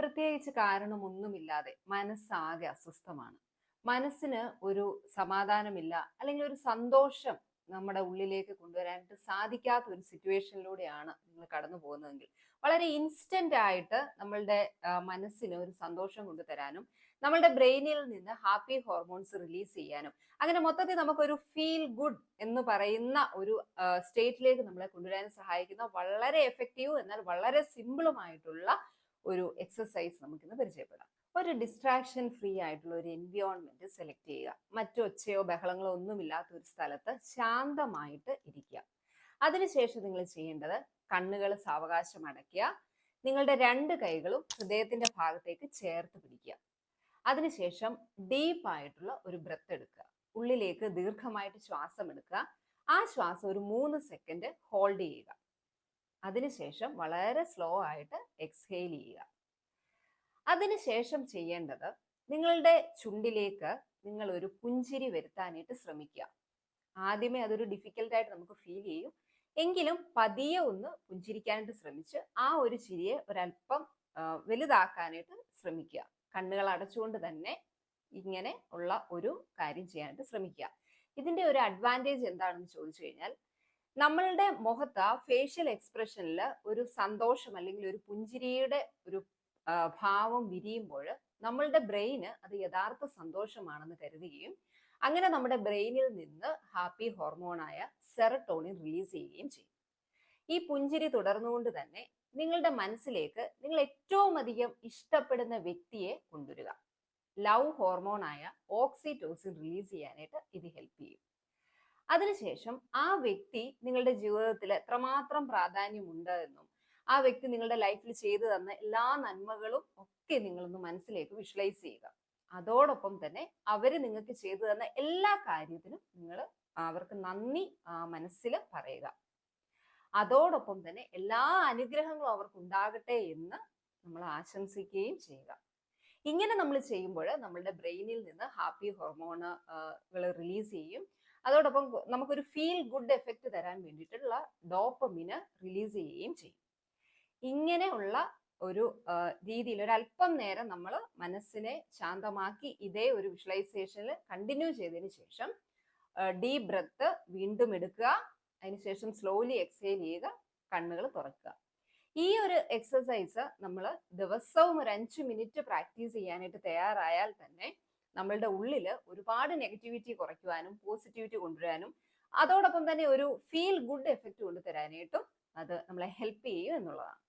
പ്രത്യേകിച്ച് കാരണമൊന്നുമില്ലാതെ മനസ്സാകെ അസ്വസ്ഥമാണ്. മനസ്സിന് ഒരു സമാധാനമില്ല, അല്ലെങ്കിൽ ഒരു സന്തോഷം നമ്മുടെ ഉള്ളിലേക്ക് കൊണ്ടുവരാനായിട്ട് സാധിക്കാത്ത ഒരു സിറ്റുവേഷനിലൂടെയാണ് നിങ്ങൾ കടന്നു പോകുന്നതെങ്കിൽ വളരെ ഇൻസ്റ്റന്റ് ആയിട്ട് നമ്മളുടെ മനസ്സിന് ഒരു സന്തോഷം കൊണ്ടുതരാനും നമ്മളുടെ ബ്രെയിനിൽ നിന്ന് ഹാപ്പി ഹോർമോൺസ് റിലീസ് ചെയ്യാനും അങ്ങനെ മൊത്തത്തിൽ നമുക്കൊരു ഫീൽ ഗുഡ് എന്ന് പറയുന്ന ഒരു സ്റ്റേറ്റിലേക്ക് നമ്മളെ കൊണ്ടുവരാൻ സഹായിക്കുന്ന വളരെ എഫക്റ്റീവ് എന്നാൽ വളരെ സിമ്പിളുമായിട്ടുള്ള ഒരു എക്സസൈസ് നമുക്കിന്ന് പരിചയപ്പെടാം. ഒരു ഡിസ്ട്രാക്ഷൻ ഫ്രീ ആയിട്ടുള്ള ഒരു എൻവിയോൺമെന്റ് സെലക്ട് ചെയ്യുക. മറ്റു ഒച്ചയോ ബഹളങ്ങളോ ഒന്നുമില്ലാത്ത ഒരു സ്ഥലത്ത് ശാന്തമായിട്ട് ഇരിക്കുക. അതിനുശേഷം നിങ്ങൾ ചെയ്യേണ്ടത് കണ്ണുകൾ സാവകാശം അടയ്ക്കുക. നിങ്ങളുടെ രണ്ട് കൈകളും ഹൃദയത്തിന്റെ ഭാഗത്തേക്ക് ചേർത്ത് പിടിക്കുക. അതിനുശേഷം ഡീപ്പായിട്ടുള്ള ഒരു ബ്രെത്ത് എടുക്കുക. ഉള്ളിലേക്ക് ദീർഘമായിട്ട് ശ്വാസം എടുക്കുക. ആ ശ്വാസം ഒരു 3 സെക്കൻഡ് ഹോൾഡ് ചെയ്യുക. അതിനുശേഷം വളരെ സ്ലോ ആയിട്ട് എക്സ്ഹെയിൽ ചെയ്യുക. അതിനുശേഷം ചെയ്യേണ്ടത് നിങ്ങളുടെ ചുണ്ടിലേക്ക് നിങ്ങൾ ഒരു പുഞ്ചിരി വരുത്താനായിട്ട് ശ്രമിക്കുക. ആദ്യമേ അതൊരു ഡിഫിക്കൽട്ടായിട്ട് നമുക്ക് ഫീൽ ചെയ്യും, എങ്കിലും പതിയെ ഒന്ന് പുഞ്ചിരിക്കാനായിട്ട് ശ്രമിച്ച് ആ ഒരു ചിരിയെ ഒരല്പം വലുതാക്കാനായിട്ട് ശ്രമിക്കുക. കണ്ണുകൾ അടച്ചുകൊണ്ട് തന്നെ ഇങ്ങനെ ഉള്ള ഒരു കാര്യം ചെയ്യാനായിട്ട് ശ്രമിക്കുക. ഇതിന്റെ ഒരു അഡ്വാൻറ്റേജ് എന്താണെന്ന് ചോദിച്ചു കഴിഞ്ഞാൽ, നമ്മളുടെ മുഖത്ത് ഫേഷ്യൽ എക്സ്പ്രഷനിൽ ഒരു സന്തോഷം അല്ലെങ്കിൽ ഒരു പുഞ്ചിരിയുടെ ഒരു ഭാവം വിരിയുമ്പോൾ നമ്മളുടെ ബ്രെയിന് അത് യഥാർത്ഥ സന്തോഷമാണെന്ന് കരുതുകയും അങ്ങനെ നമ്മുടെ ബ്രെയിനിൽ നിന്ന് ഹാപ്പി ഹോർമോണായ സെറട്ടോണിൻ റിലീസ് ചെയ്യുകയും ചെയ്യും. ഈ പുഞ്ചിരി തുടർന്നുകൊണ്ട് തന്നെ നിങ്ങളുടെ മനസ്സിലേക്ക് നിങ്ങൾ ഏറ്റവും അധികം ഇഷ്ടപ്പെടുന്ന വ്യക്തിയെ കൊണ്ടുവരിക. ലവ് ഹോർമോണായ ഓക്സിറ്റോസിൻ റിലീസ് ചെയ്യാനായിട്ട് ഇത് ഹെൽപ്പ് ചെയ്യും. അതിനുശേഷം ആ വ്യക്തി നിങ്ങളുടെ ജീവിതത്തിൽ എത്രമാത്രം പ്രാധാന്യമുണ്ട് എന്നും ആ വ്യക്തി നിങ്ങളുടെ ലൈഫിൽ ചെയ്തു തന്ന എല്ലാ നന്മകളും ഒക്കെ നിങ്ങളൊന്ന് മനസ്സിലേക്ക് വിഷ്വലൈസ് ചെയ്യുക. അതോടൊപ്പം തന്നെ അവര് നിങ്ങൾക്ക് ചെയ്തു തന്ന എല്ലാ കാര്യത്തിനും നിങ്ങൾ അവർക്ക് നന്ദി മനസ്സിൽ പറയുക. അതോടൊപ്പം തന്നെ എല്ലാ അനുഗ്രഹങ്ങളും അവർക്ക് ഉണ്ടാകട്ടെ എന്ന് നമ്മൾ ആശംസിക്കുകയും ചെയ്യുക. ഇങ്ങനെ നമ്മൾ ചെയ്യുമ്പോൾ നമ്മളുടെ ബ്രെയിനിൽ നിന്ന് ഹാപ്പി ഹോർമോണുകൾ റിലീസ് ചെയ്യും. അതോടൊപ്പം നമുക്കൊരു ഫീൽ ഗുഡ് എഫക്റ്റ് തരാൻ വേണ്ടിയിട്ടുള്ള ഡോപ്പമിന് റിലീസ് ചെയ്യുകയും ചെയ്യും. ഇങ്ങനെയുള്ള ഒരു രീതിയിൽ ഒരല്പം നേരം നമ്മൾ മനസ്സിനെ ശാന്തമാക്കി ഇതേ ഒരു വിഷ്വലൈസേഷനിൽ കണ്ടിന്യൂ ചെയ്തതിന് ശേഷം ഡീപ് ബ്രെത്ത് വീണ്ടും എടുക്കുക. അതിനുശേഷം സ്ലോലി എക്സേൽ ചെയ്യുക, കണ്ണുകൾ തുറക്കുക. ഈ ഒരു എക്സസൈസ് നമ്മൾ ദിവസവും ഒരു 5 മിനിറ്റ് പ്രാക്ടീസ് ചെയ്യാനായിട്ട് തയ്യാറായാൽ തന്നെ നമ്മളുടെ ഉള്ളിൽ ഒരുപാട് നെഗറ്റിവിറ്റി കുറയ്ക്കുവാനും പോസിറ്റിവിറ്റി കൊണ്ടുവരാനും അതോടൊപ്പം തന്നെ ഒരു ഫീൽ ഗുഡ് എഫക്റ്റ് കൊണ്ടുതരാനായിട്ടും അത് നമ്മളെ ഹെൽപ്പ് ചെയ്യും എന്നുള്ളതാണ്.